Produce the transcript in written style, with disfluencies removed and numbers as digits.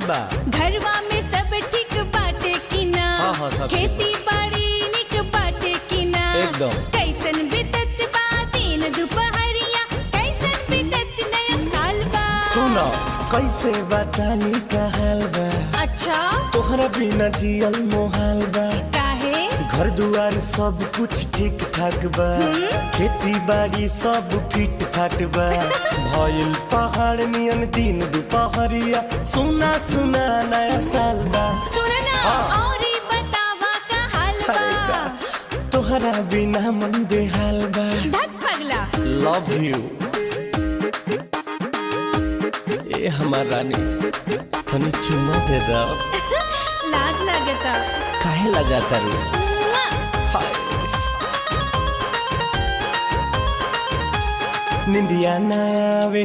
बा? घरवा में सब ठीक बाटे कि ना? हाँ, सब खेती बाड़ी निक बाटे कि ना? एकदम। कैसन बीतत बा दिन दुपहरिया, कैसन बीतत नया साल बा? सुनो कैसे बतानी का हाल बा? अच्छा तोहरा बिना जियल मोहाल बा। काहे? घर दुआर सब कुछ ठीक ठाक बा। खेती बाड़ी सब फिट फाट बा। भइल पहाड़ नियन दिन दुपहरिया, सुना सुना नया साल बा। सुनना और बतावा का हाल अरे बा? का तोहरा बिना मन बेहाल बा। धक पगला। लव यू ए हमार रानी, तनी चुम्मा दे दो। लाज लगता। काहे लगाता रे? हाय निंदिया ना आवे